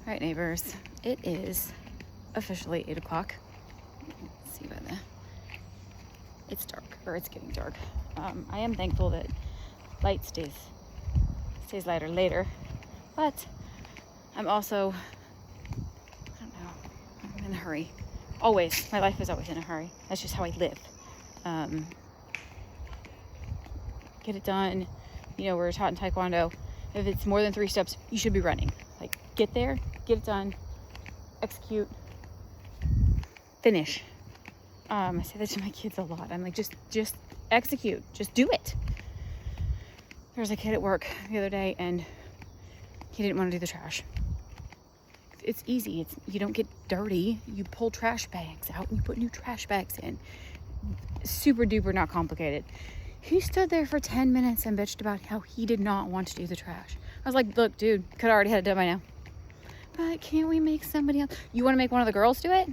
All right, neighbors, it is officially 8 o'clock. Let's see by the, it's dark, or it's getting dark. I am thankful that light stays lighter later, but I'm also, I don't know, I'm in a hurry. Always, my life is always in a hurry. That's just how I live. Get it done. You know, we're taught in Taekwondo, if it's more than 3 steps, you should be running. Like, get there, get it done, execute, finish. I say that to my kids a lot. I'm like, just execute, just do it. There was a kid at work the other day and he didn't want to do the trash. It's easy. You don't get dirty. You pull trash bags out and you put new trash bags in. Super duper not complicated. He stood there for 10 minutes and bitched about how he did not want to do the trash. I was like, look, dude, could have already had it done by now. But can't we make somebody else? You want to make one of the girls do it?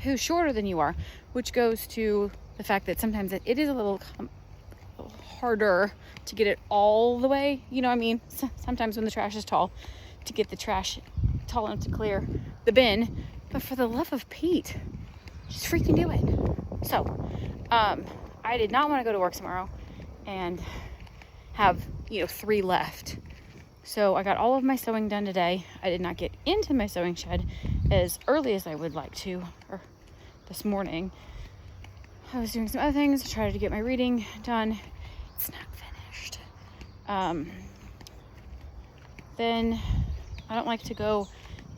Who's shorter than you are? Which goes to the fact that sometimes it is a little harder to get it all the way. You know what I mean? Sometimes when the trash is tall, to get the trash tall enough to clear the bin. But for the love of Pete, just freaking do it. So, I did not want to go to work tomorrow and have, 3 left. So I got all of my sewing done today. I did not get into my sewing shed as early as I would like to, or this morning. I was doing some other things, tried to get my reading done. It's not finished. Then I don't like to go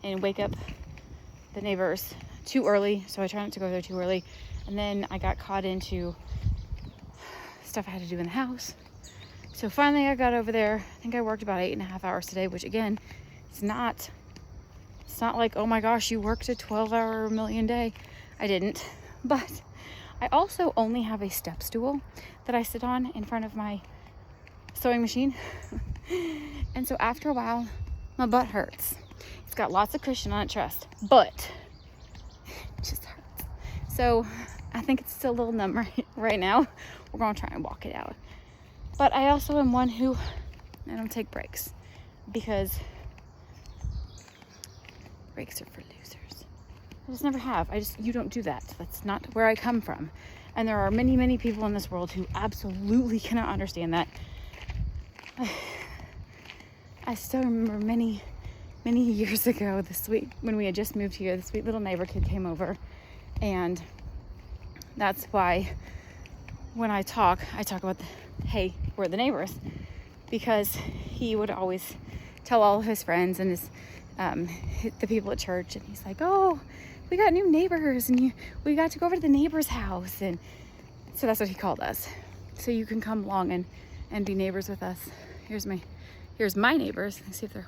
and wake up the neighbors too early, so I try not to go there too early. And then I got caught into stuff I had to do in the house. So finally I got over there. I think I worked about 8.5 hours today, which again, it's not like, oh my gosh, you worked a 12-hour million day. I didn't. But I also only have a step stool that I sit on in front of my sewing machine. And so after a while, my butt hurts. It's got lots of cushion on it, trust, but it just hurts. So I think it's still a little numb right now. We're gonna try and walk it out. But I also am one who, I don't take breaks because breaks are for losers. I just never have. You don't do that. That's not where I come from. And there are many, many people in this world who absolutely cannot understand that. I still remember many years ago, when we had just moved here, the sweet little neighbor kid came over. And that's why when I talk about hey, we're the neighbors, because he would always tell all of his friends and the people at church, and he's like, oh, we got new neighbors, and we got to go over to the neighbor's house. And so that's what he called us. So you can come along and be neighbors with us. Here's my neighbors. Let's see if their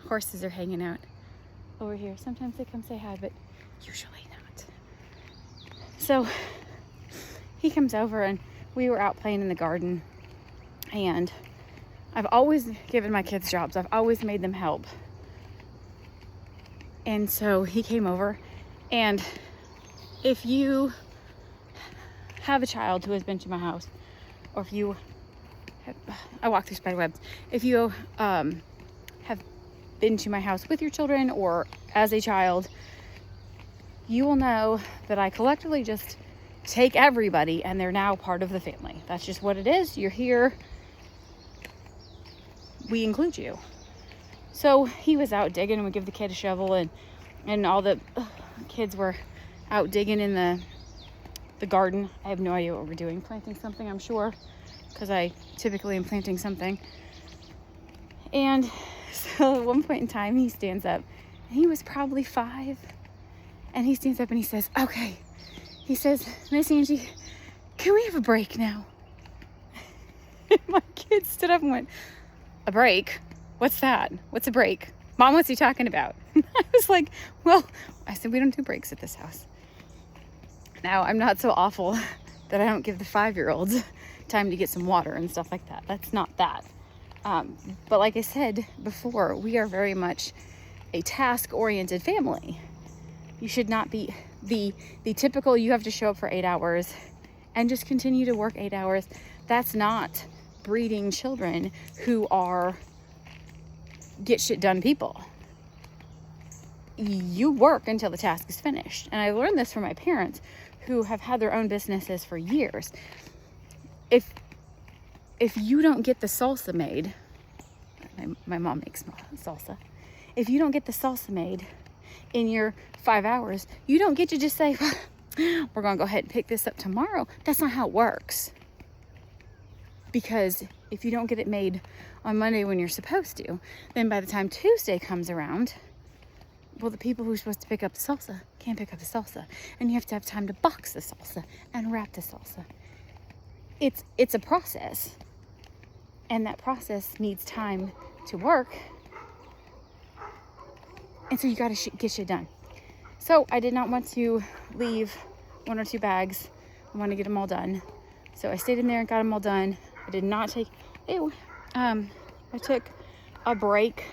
horses are hanging out over here. Sometimes they come say hi, but usually not. So he comes over and we were out playing in the garden, and I've always given my kids jobs. I've always made them help. And so he came over, and if you have a child who has been to my house, or if you I walk through spider webs. If you have been to my house with your children or as a child, you will know that I collectively just take everybody and they're now part of the family. That's just what it is. You're here. We include you. So he was out digging, and we give the kid a shovel, and all the kids were out digging in the garden. I have no idea what we're doing. Planting something, I'm sure, because I typically am planting something. And so at one point in time, he stands up, and he was probably 5, and he stands up and he says, okay. He says, Miss Angie, can we have a break now? My kids stood up and went, a break? What's that? What's a break? Mom, what's he talking about? I was like, well, I said, we don't do breaks at this house. Now, I'm not so awful that I don't give the 5-year-olds time to get some water and stuff like that. That's not that. But like I said before, we are very much a task-oriented family. You should not be the typical, you have to show up for 8 hours and just continue to work 8 hours. That's not breeding children who are get shit done people. You work until the task is finished. And I learned this from my parents who have had their own businesses for years. If you don't get the salsa made, my mom makes salsa. If you don't get the salsa made in your 5 hours, you don't get to just say, we're going to go ahead and pick this up tomorrow. That's not how it works. Because if you don't get it made on Monday when you're supposed to, then by the time Tuesday comes around, well, the people who are supposed to pick up the salsa can't pick up the salsa. And you have to have time to box the salsa and wrap the salsa. It's a process. And that process needs time to work. And so you got to get shit done. So I did not want to leave 1 or 2 bags. I want to get them all done. So I stayed in there and got them all done. I did not take, I took a break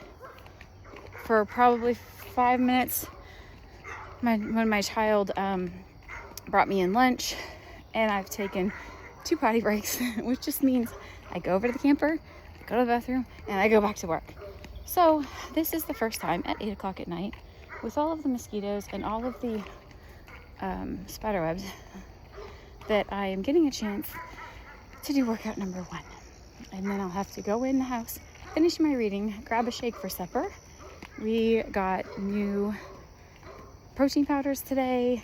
for probably 5 minutes when my child brought me in lunch, and I've taken 2 potty breaks, which just means I go over to the camper, I go to the bathroom, and I go back to work. So this is the first time at 8 o'clock at night, with all of the mosquitoes and all of the spider webs, that I am getting a chance to do workout number 1. And then I'll have to go in the house, finish my reading, grab a shake for supper. We got new protein powders today,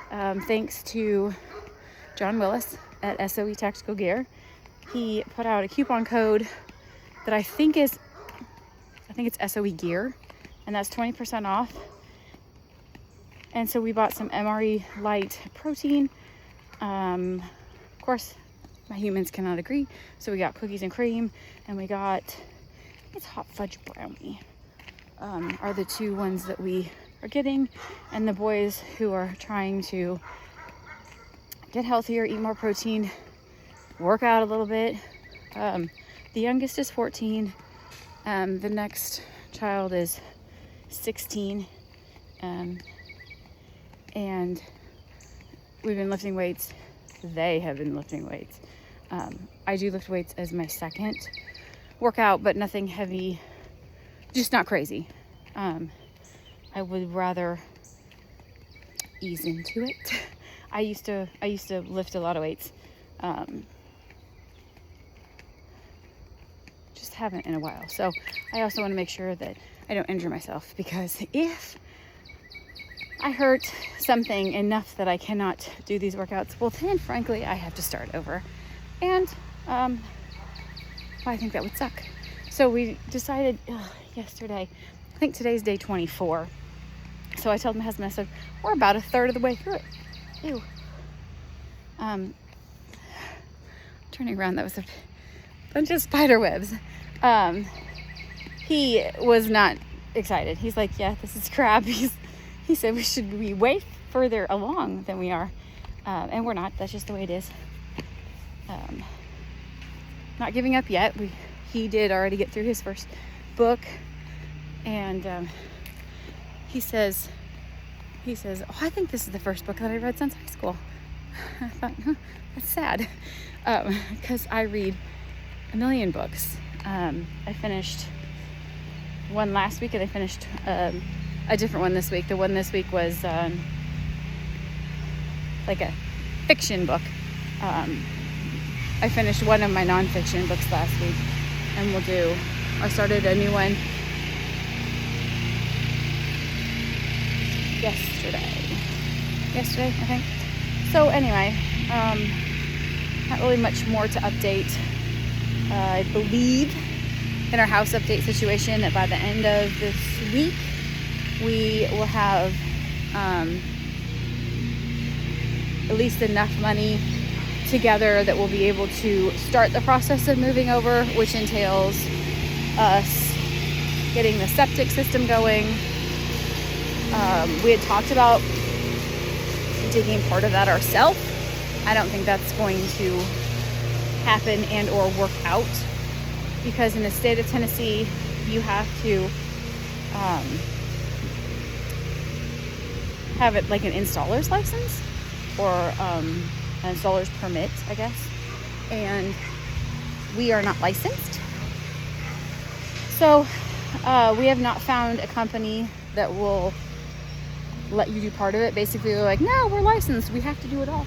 thanks to John Willis at SOE Tactical Gear. He put out a coupon code that I think it's SOE Gear, and that's 20% off. And so we bought some MRE Light protein. Of course, my humans cannot agree, so we got cookies and cream, and we got, it's hot fudge brownie, are the 2 ones that we are getting. And the boys who are trying to get healthier, eat more protein, work out a little bit. The youngest is 14. The next child is 16. And we've been lifting weights. They have been lifting weights. I do lift weights as my second workout, but nothing heavy, just not crazy. I would rather ease into it. I used to lift a lot of weights. Just haven't in a while. So I also want to make sure that I don't injure myself, because if I hurt something enough that I cannot do these workouts, well then frankly I have to start over. And I think that would suck. So we decided yesterday, I think today's day 24. So I told my husband, I said, we're about 1/3 of the way through it. Ew. Turning around, that was a bunch of spider webs. He was not excited. He's like, yeah, this is crap. He said we should be way further along than we are. And we're not. That's just the way it is. Not giving up yet. He did already get through his first book. And he says, oh, I think this is the first book that I read since high school. I thought, that's sad. Because I read a million books. I finished one last week, and I finished a different one this week. The one this week was like a fiction book. I finished one of my nonfiction books last week, and I started a new one yesterday, I think. So anyway, not really much more to update. I believe in our house update situation that by the end of this week, we will have at least enough money together that we'll be able to start the process of moving over, which entails us getting the septic system going. We had talked about digging part of that ourselves. I don't think that's going to happen and or work out, because in the state of Tennessee, you have to have it like an installer's license or an installer's permit, I guess. And we are not licensed. So we have not found a company that will let you do part of it. Basically, they're like, no, we're licensed, we have to do it all.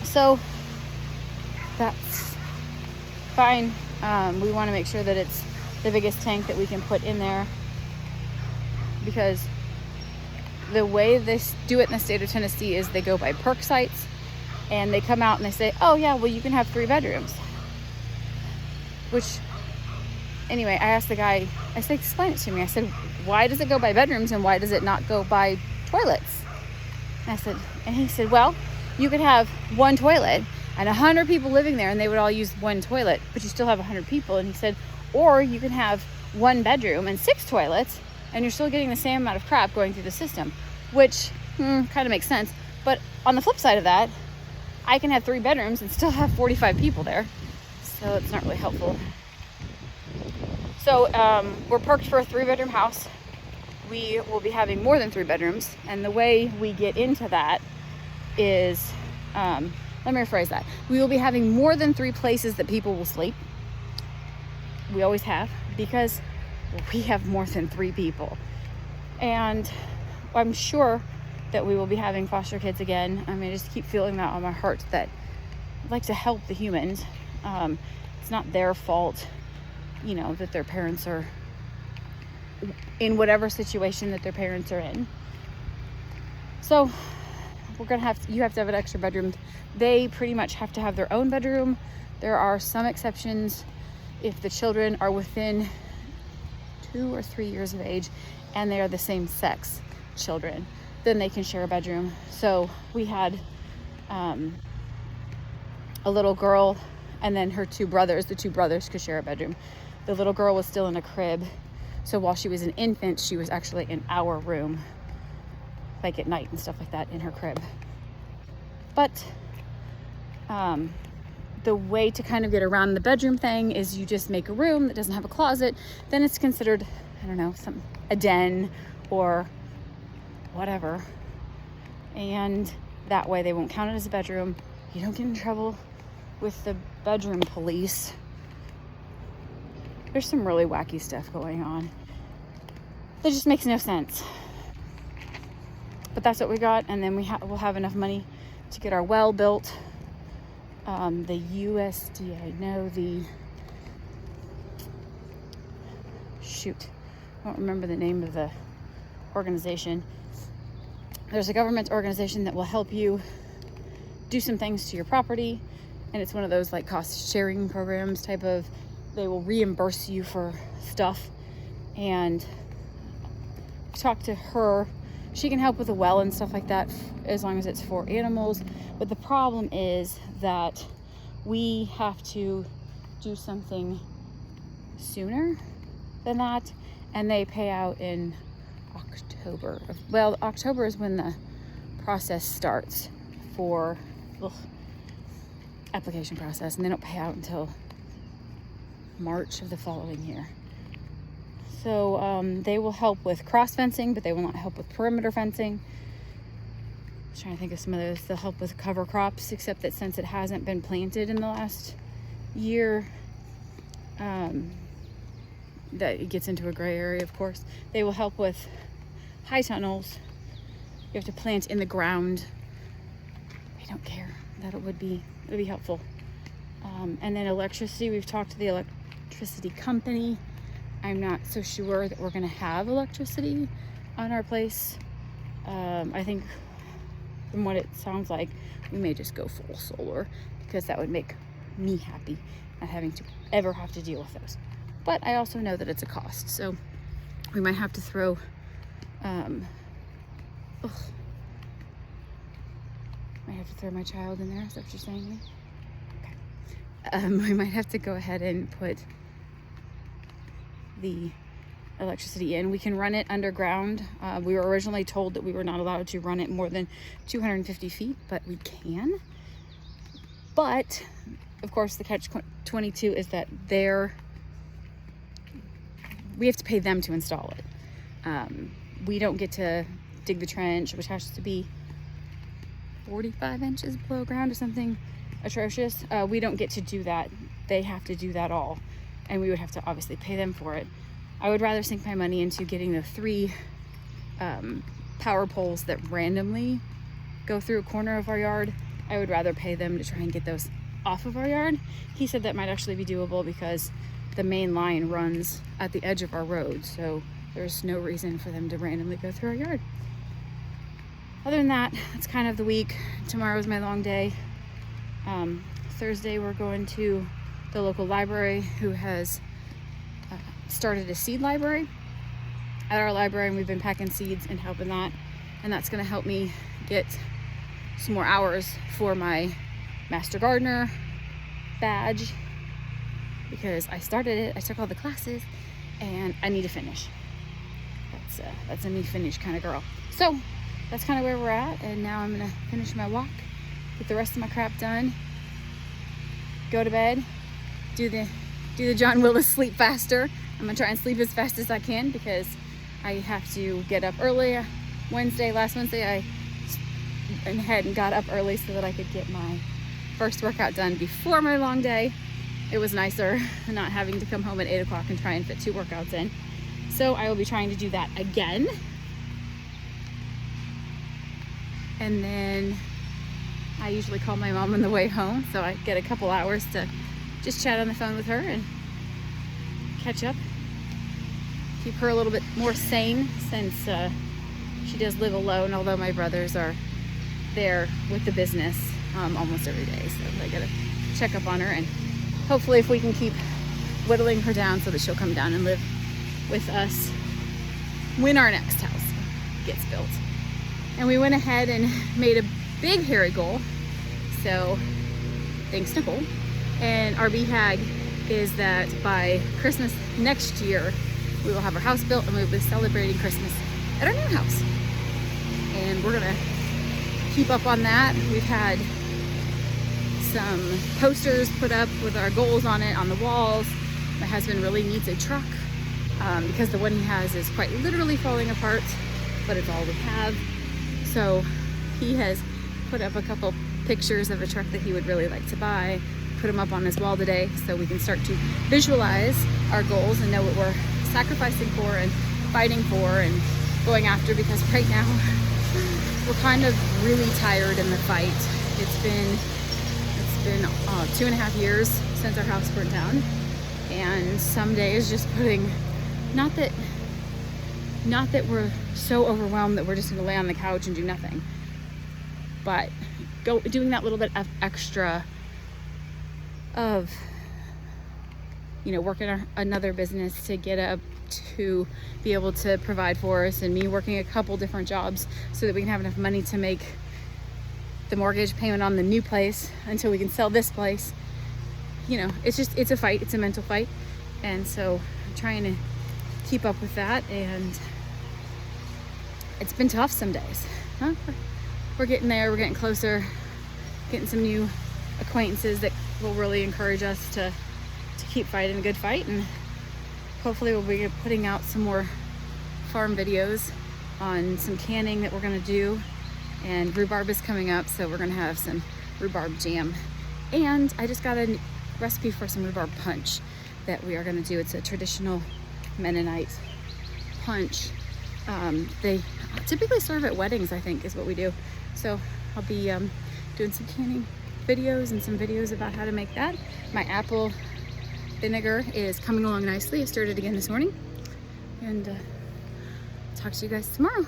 So that's fine. We want to make sure that it's the biggest tank that we can put in there, because the way they do it in the state of Tennessee is they go by perk sites, and they come out and they say, oh yeah, well, you can have 3 bedrooms. Which, anyway, I asked the guy, I said, explain it to me. I said, why does it go by bedrooms and why does it not go by toilets? And he said, well, you could have 1 toilet and 100 people living there and they would all use 1 toilet, but you still have 100 people. And he said, or you can have 1 bedroom and 6 toilets and you're still getting the same amount of crap going through the system, which kind of makes sense. But on the flip side of that, I can have 3 bedrooms and still have 45 people there. So it's not really helpful. So we're perked for a 3-bedroom house. We will be having more than 3 bedrooms. And the way we get into that is, let me rephrase that. We will be having more than 3 places that people will sleep. We always have, because we have more than 3 people. And I'm sure that we will be having foster kids again. I mean, I just keep feeling that on my heart, that I'd like to help the humans. It's not their fault, you know, that their parents are in whatever situation that their parents are in. So we're gonna you have to have an extra bedroom. They pretty much have to have their own bedroom. There are some exceptions if the children are within 2 or 3 years of age and they are the same sex children, then they can share a bedroom. So we had a little girl and then her 2 brothers. The 2 brothers could share a bedroom. The little girl was still in a crib, so while she was an infant, she was actually in our room, like at night and stuff like that, in her crib. But the way to kind of get around the bedroom thing is you just make a room that doesn't have a closet. Then it's considered, I don't know, a den or whatever, and that way they won't count it as a bedroom. You don't get in trouble with the bedroom police. There's some really wacky stuff going on that just makes no sense. But that's what we got, and then we'll have enough money to get our well built. The USDA, I don't remember the name of the organization. There's a government organization that will help you do some things to your property, and it's one of those like cost sharing programs type of, they will reimburse you for stuff. And talk to her, she can help with a well and stuff like that, as long as it's for animals. But the problem is that we have to do something sooner than that, and they pay out in October. Well, October is when the process starts for application process, and they don't pay out until March of the following year. So they will help with cross fencing, but they will not help with perimeter fencing. I was trying to think of some of those. They'll help with cover crops, except that since it hasn't been planted in the last year, that it gets into a gray area, of course. They will help with high tunnels. You have to plant in the ground. I don't care. That would be helpful. And then electricity, we've talked to the electricity company. I'm not so sure that we're gonna have electricity on our place. I think from what it sounds like, we may just go full solar, because that would make me happy, not having to ever have to deal with those. But I also know that it's a cost, so we might have to throw might have to throw my child in there. Is that what you're saying to me? Okay. We might have to go ahead and put the electricity in. We can run it underground. We were originally told that we were not allowed to run it more than 250 feet, but we can. But of course, the catch-22 is that we have to pay them to install it. We don't get to dig the trench, which has to be 45 inches below ground or something atrocious. We don't get to do that. They have to do that all, and we would have to obviously pay them for it. I would rather sink my money into getting the 3 power poles that randomly go through a corner of our yard. I would rather pay them to try and get those off of our yard. He said that might actually be doable because the main line runs at the edge of our road, so there's no reason for them to randomly go through our yard. Other than that, that's kind of the week. Tomorrow's my long day. Thursday we're going to the local library, who has started a seed library at our library, and we've been packing seeds and helping that, and that's going to help me get some more hours for my Master Gardener badge, because I started it, I took all the classes, and I need to finish. That's a me finish kind of girl. So that's kind of where we're at, and now I'm gonna finish my walk, get the rest of my crap done, go to bed, do the John Willis sleep faster. I'm gonna try and sleep as fast as I can because I have to get up early. Last Wednesday I went ahead and got up early so that I could get my first workout done before my long day. It was nicer not having to come home at 8 o'clock and try and fit 2 workouts in. So I will be trying to do that again. And then I usually call my mom on the way home, so I get a couple hours to just chat on the phone with her and catch up. Keep her a little bit more sane since she does live alone, although my brothers are there with the business almost every day. So I gotta check up on her, and hopefully if we can keep whittling her down so that she'll come down and live with us when our next house gets built. And we went ahead and made a big hairy goal. So thanks, Nicole. And our BHAG is that by Christmas next year, we will have our house built and we'll be celebrating Christmas at our new house. And we're gonna keep up on that. We've had some posters put up with our goals on it on the walls. My husband really needs a truck because the one he has is quite literally falling apart, but it's all we have. So he has put up a couple pictures of a truck that he would really like to buy, put them up on his wall today so we can start to visualize our goals and know what we're sacrificing for and fighting for and going after, because right now we're kind of really tired in the fight. It's been 2.5 years since our house burnt down, and some days just putting, not that we're so overwhelmed that we're just gonna lay on the couch and do nothing, but doing that little bit of extra of, working another business to get up to be able to provide for us, and me working a couple different jobs so that we can have enough money to make the mortgage payment on the new place until we can sell this place. It's a fight, it's a mental fight. And so I'm trying to keep up with that, and it's been tough some days. We're getting there, we're getting closer, getting some new acquaintances that will really encourage us to keep fighting a good fight, and hopefully we'll be putting out some more farm videos on some canning that we're gonna do, and rhubarb is coming up, so we're gonna have some rhubarb jam. And I just got a recipe for some rhubarb punch that we are gonna do. It's a traditional Mennonite punch. They typically serve at weddings, I think, is what we do. So I'll be doing some canning videos and some videos about how to make that. My apple vinegar is coming along nicely. I stirred it again this morning, and talk to you guys tomorrow.